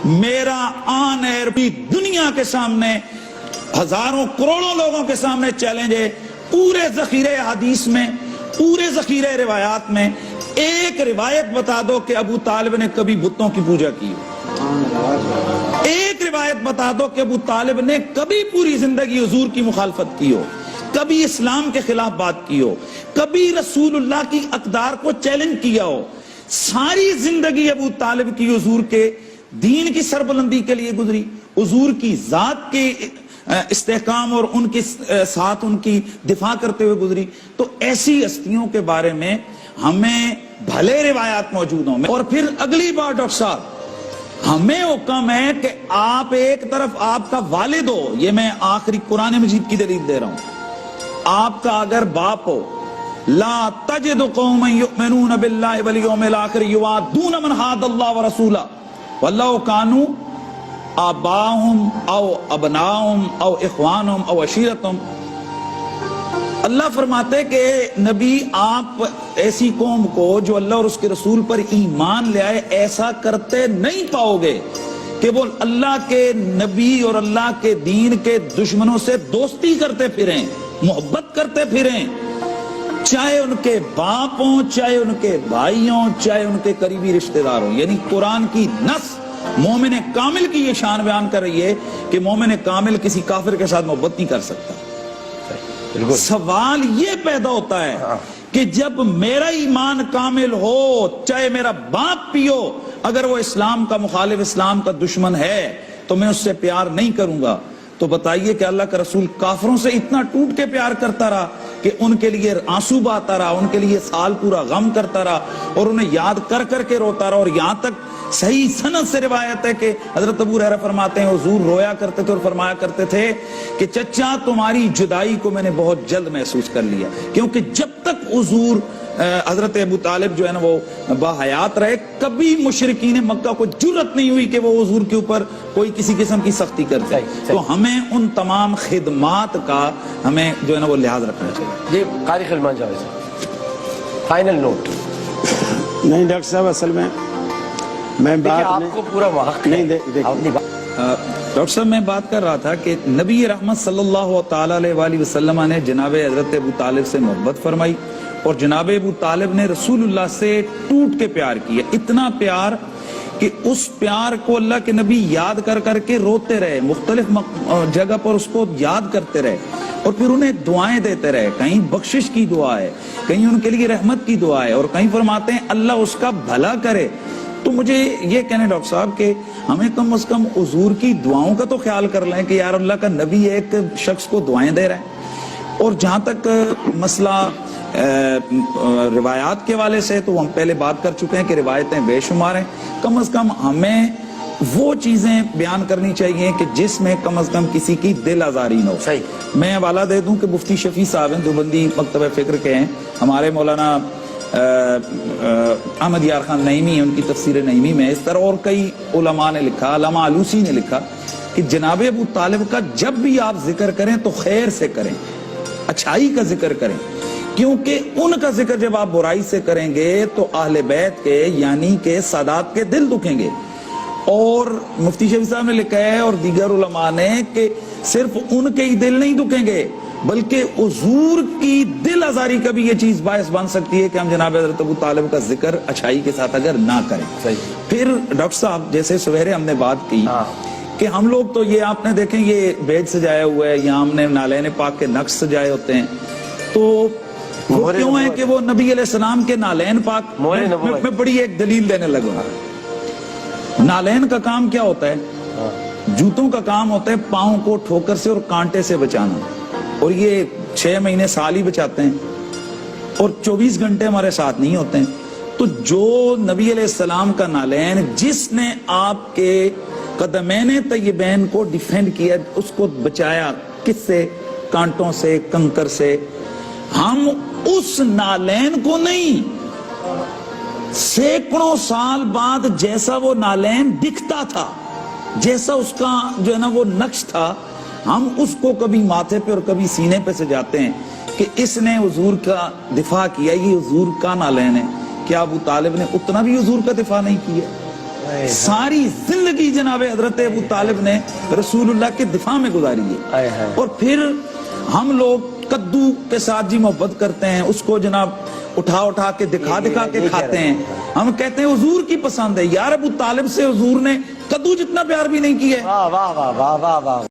میرا آن ایئر بھی دنیا کے سامنے ہزاروں کروڑوں لوگوں کے سامنے چیلنج ہے، پورے ذخیرے حدیث میں، پورے ذخیرے روایات میں ایک روایت بتا دو کہ ابو طالب نے کبھی بتوں کی پوجا کی ہو، ایک روایت بتا دو کہ ابو طالب نے کبھی پوری زندگی حضور کی مخالفت کی ہو، کبھی اسلام کے خلاف بات کی ہو، کبھی رسول اللہ کی اقدار کو چیلنج کیا ہو۔ ساری زندگی ابو طالب کی حضور کے دین کی سربلندی کے لیے گزری، حضور کی ذات کے استحکام اور ان کے ساتھ ان کی دفاع کرتے ہوئے گزری۔ تو ایسی ہستیوں کے بارے میں ہمیں بھلے روایات موجود ہوں۔ اور پھر اگلی بار ڈاکٹر صاحب، ہمیں حکم ہے کہ آپ ایک طرف آپ کا والد ہو، یہ میں آخری قرآن مجید کی دلیل دے رہا ہوں، آپ کا اگر باپ ہو، لا تجد قوما یؤمنون باللہ والیوم الآخر یوادون من حاد اللہ ورسولہ واللہ کانوا آباہم او ابناہم او اخوانہم او عشیرتہم۔ اللہ فرماتے کہ نبی آپ ایسی قوم کو جو اللہ اور اس کے رسول پر ایمان لے آئے ایسا کرتے نہیں پاؤ گے کہ وہ اللہ کے نبی اور اللہ کے دین کے دشمنوں سے دوستی کرتے پھریں، محبت کرتے پھریں، چاہے ان کے باپ ہوں، چاہے ان کے بھائی ہوں، چاہے ان کے قریبی رشتہ دار ہوں۔ یعنی قرآن کی نص مومن کامل کی یہ شان بیان کر رہی ہے کہ مومن کامل کسی کافر کے ساتھ محبت نہیں کر سکتا۔ سوال یہ پیدا ہوتا ہے کہ جب میرا ایمان کامل ہو، چاہے میرا باپ بھی ہو، اگر وہ اسلام کا مخالف، اسلام کا دشمن ہے تو میں اس سے پیار نہیں کروں گا۔ تو بتائیے کہ اللہ کا رسول کافروں سے اتنا ٹوٹ کے پیار کرتا رہا کہ ان کے لیے آنسو بہاتا رہا، ان کے لیے سال پورا غم کرتا رہا اور انہیں یاد کر کر کے روتا رہا، اور یہاں تک صحیح سند سے روایت ہے کہ حضرت ابو ہریرہ فرماتے ہیں حضور رویا کرتے تھے اور فرمایا کرتے تھے کہ چچا تمہاری جدائی کو میں نے بہت جلد محسوس کر لیا، کیونکہ جب تک حضور حضرت ابو طالب جو ہے نا وہ باحیات رہے، کبھی مشرکین مکہ کو جرأت نہیں ہوئی کہ وہ حضور کے اوپر کوئی کسی قسم کی سختی کرتے۔ تو ہمیں ان تمام خدمات کا ہمیں جو ہے نا وہ لحاظ رکھنا چاہیے۔ جی قاری خلمان جاوید صاحب، فائنل نوٹ۔ نہیں ڈاکٹر صاحب، اصل میں بات آپ کو پورا وقت نہیں ڈاکٹر صاحب میں بات کر رہا تھا کہ نبی رحمت صلی اللہ تعالی علیہ وآلہ وسلم نے جناب حضرت ابو طالب سے محبت فرمائی اور جناب ابو طالب نے رسول اللہ سے ٹوٹ کے پیار کیا، اتنا پیار کہ اس پیار کو اللہ کے نبی یاد کر کر کے روتے رہے، مختلف جگہ پر اس کو یاد کرتے رہے اور پھر انہیں دعائیں دیتے رہے، کہیں بخشش کی دعا ہے، کہیں ان کے لیے رحمت کی دعا ہے، اور کہیں فرماتے ہیں اللہ اس کا بھلا کرے۔ تو مجھے یہ کہنے ڈاکٹر صاحب کہ ہمیں کم از کم حضور کی دعاؤں کا تو خیال کر لیں کہ یار اللہ کا نبی ایک شخص کو دعائیں دے رہے ہیں۔ اور جہاں تک مسئلہ روایات کے والے سے تو ہم پہلے بات کر چکے ہیں کہ روایتیں بے شمار ہیں، کم از کم ہمیں وہ چیزیں بیان کرنی چاہیے کہ جس میں کم از کم کسی کی دل آزاری نہ ہو۔ میں حوالہ دے دوں کہ مفتی شفیع صاحب ہیں، دیوبندی مکتبہ فکر کے ہیں، ہمارے مولانا احمد یار خان نعیمی ہیں، ان کی تفسیر نعیمی میں اس طرح اور کئی علماء نے لکھا، علامہ علوسی نے لکھا کہ جناب ابو طالب کا جب بھی آپ ذکر کریں تو خیر سے کریں، اچھائی کا ذکر کریں، کیونکہ ان کا ذکر جب آپ برائی سے کریں گے تو اہل بیت کے یعنی کہ سادات کے دل دکھیں گے۔ اور مفتی شفیع صاحب نے لکھا ہے اور دیگر علماء نے کہ صرف ان کے ہی دل نہیں دکھیں گے بلکہ حضور کی دل آزاری کا بھی یہ چیز باعث بن سکتی ہے کہ ہم جناب حضرت ابو طالب کا ذکر اچھائی کے ساتھ اگر نہ کریں۔ پھر ڈاکٹر صاحب جیسے سویرے ہم نے بات کی کہ ہم لوگ تو یہ آپ نے دیکھیں یہ بیج سجایا ہوا ہے، یہاں ہم نے نالین پاک کے نقش سجائے ہوتے ہیں، تو وہ کیوں ہے کہ وہ نبی علیہ السلام کے نالین پاک، میں بڑی ایک دلیل دینے لگا۔ نالین کا کام کیا ہوتا ہے؟ جوتوں کا کام ہوتا ہے پاؤں کو ٹھوکر سے اور کانٹے سے بچانا، اور یہ 6 مہینے سال ہی بچاتے ہیں اور 24 گھنٹے ہمارے ساتھ نہیں ہوتے ہیں۔ تو جو نبی علیہ السلام کا نالین جس نے آپ کے قدمین طیبین کو ڈیفینڈ کیا، اس کو بچایا، کس سے؟ کانٹوں سے، کنکر سے۔ ہم اس نالین کو نہیں، سینکڑوں سال بعد جیسا وہ نالین دکھتا تھا، جیسا اس کا جو ہے نا وہ نقش تھا، ہم اس کو کبھی ماتھے پہ اور کبھی سینے پہ سجاتے ہیں کہ اس نے حضور کا دفاع کیا، یہ حضور کا نالین ہے۔ کیا ابو طالب نے اتنا بھی حضور کا دفاع نہیں کیا؟ ساری زندگی جناب حضرت ابو طالب نے رسول اللہ کے دفاع میں گزاری ہے. اور پھر ہم لوگ کدو کے ساتھ جی محبت کرتے ہیں, اس کو جناب اٹھا کے دکھا کے کھاتے ہیں. ہم کہتے ہیں حضور کی پسند ہے. یار ابو طالب سے حضور نے کدو جتنا پیار بھی نہیں کیا ہے. واہ واہ واہ واہ واہ واہ.